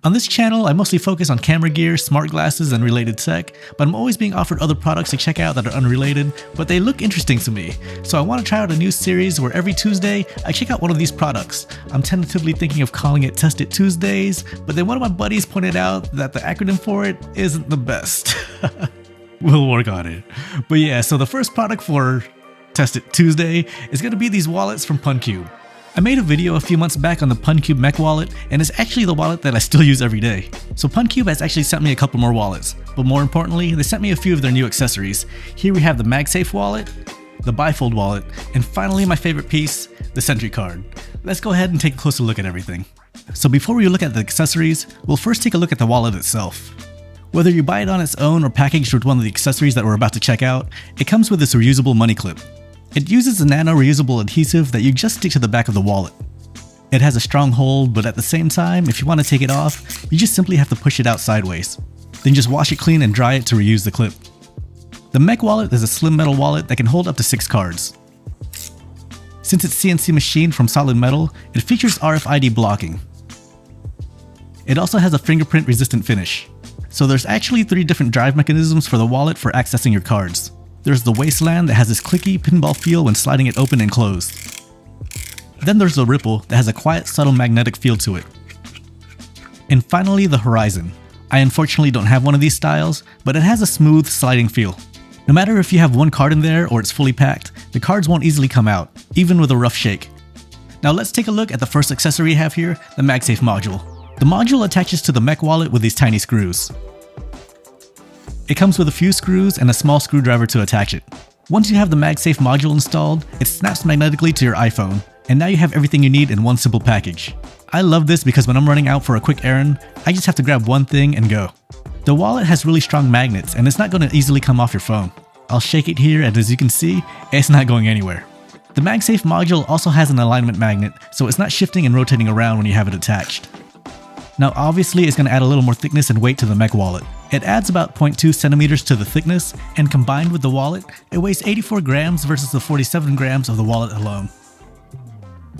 On this channel, I mostly focus on camera gear, smart glasses, and related tech, but I'm always being offered other products to check out that are unrelated, but they look interesting to me. So I want to try out a new series where every Tuesday, I check out one of these products. I'm tentatively thinking of calling it Test It Tuesdays, but then one of my buddies pointed out that the acronym for it isn't the best. We'll work on it. But yeah, so the first product for Test It Tuesday is going to be these wallets from PunCube. I made a video a few months back on the PunCube Mech Wallet, and it's actually the wallet that I still use every day. So PunCube has actually sent me a couple more wallets, but more importantly, they sent me a few of their new accessories. Here we have the MagSafe Wallet, the Bifold Wallet, and finally my favorite piece, the Sentry Card. Let's go ahead and take a closer look at everything. So before we look at the accessories, we'll first take a look at the wallet itself. Whether you buy it on its own or packaged with one of the accessories that we're about to check out, it comes with this reusable money clip. It uses a nano reusable adhesive that you just stick to the back of the wallet. It has a strong hold, but at the same time, if you want to take it off, you just simply have to push it out sideways. Then just wash it clean and dry it to reuse the clip. The Mech Wallet is a slim metal wallet that can hold up to 6 cards. Since it's CNC machined from solid metal, it features RFID blocking. It also has a fingerprint resistant finish. So there's actually 3 different drive mechanisms for the wallet for accessing your cards. There's the Wasteland that has this clicky pinball feel when sliding it open and closed. Then there's the Ripple that has a quiet, subtle magnetic feel to it. And finally, the Horizon. I unfortunately don't have one of these styles, but it has a smooth, sliding feel. No matter if you have one card in there or it's fully packed, the cards won't easily come out, even with a rough shake. Now let's take a look at the first accessory we have here, the MagSafe Module. The module attaches to the Mech Wallet with these tiny screws. It comes with a few screws and a small screwdriver to attach it. Once you have the MagSafe module installed, it snaps magnetically to your iPhone, and now you have everything you need in one simple package. I love this because when I'm running out for a quick errand, I just have to grab one thing and go. The wallet has really strong magnets and it's not going to easily come off your phone. I'll shake it here and as you can see, it's not going anywhere. The MagSafe module also has an alignment magnet, so it's not shifting and rotating around when you have it attached. Now obviously it's going to add a little more thickness and weight to the Mech Wallet. It adds about 0.2 centimeters to the thickness, and combined with the wallet, it weighs 84 grams versus the 47 grams of the wallet alone.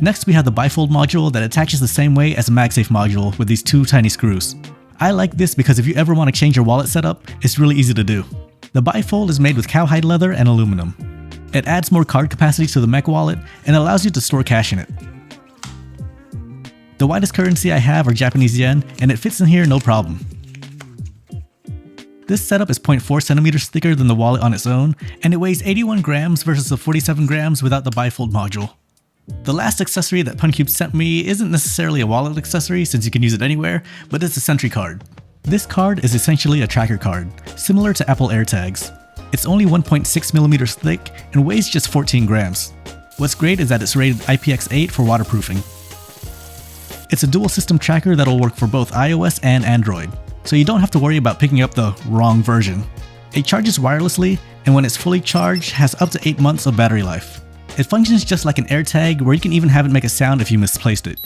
Next we have the Bifold Module that attaches the same way as a MagSafe module with these 2 tiny screws. I like this because if you ever want to change your wallet setup, it's really easy to do. The Bifold is made with cowhide leather and aluminum. It adds more card capacity to the Mech Wallet and allows you to store cash in it. The widest currency I have are Japanese yen, and it fits in here no problem. This setup is 0.4 centimeters thicker than the wallet on its own, and it weighs 81 grams versus the 47 grams without the Bifold module. The last accessory that PunCube sent me isn't necessarily a wallet accessory since you can use it anywhere, but it's a Sentry Card. This card is essentially a tracker card, similar to Apple AirTags. It's only 1.6 millimeters thick and weighs just 14 grams. What's great is that it's rated IPX8 for waterproofing. It's a dual system tracker that'll work for both iOS and Android, so you don't have to worry about picking up the wrong version. It charges wirelessly, and when it's fully charged, has up to 8 months of battery life. It functions just like an AirTag, where you can even have it make a sound if you misplaced it.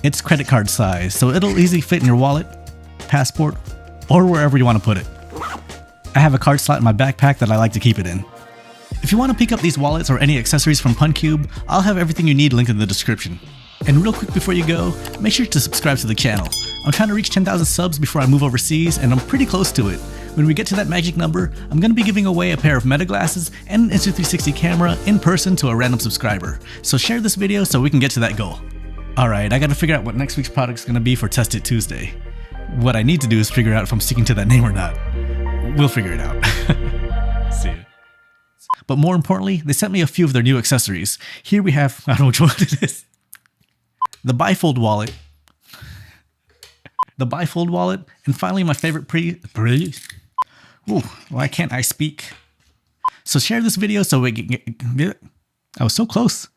It's credit card size, so it'll easily fit in your wallet, passport, or wherever you want to put it. I have a card slot in my backpack that I like to keep it in. If you want to pick up these wallets or any accessories from PunCube, I'll have everything you need linked in the description. And real quick before you go, make sure to subscribe to the channel. I'm trying to reach 10,000 subs before I move overseas, and I'm pretty close to it. When we get to that magic number, I'm going to be giving away a pair of Meta glasses and an Insta360 camera in person to a random subscriber. So share this video so we can get to that goal. Alright, I gotta figure out what next week's product is going to be for Test It Tuesday. What I need to do is figure out if I'm sticking to that name or not. We'll figure it out. See ya. But more importantly, they sent me a few of their new accessories. Here we have, I don't know which one it is. The Bifold Wallet. The Bifold Wallet, and finally my favorite why can't I speak? So share this video so we can get I was so close.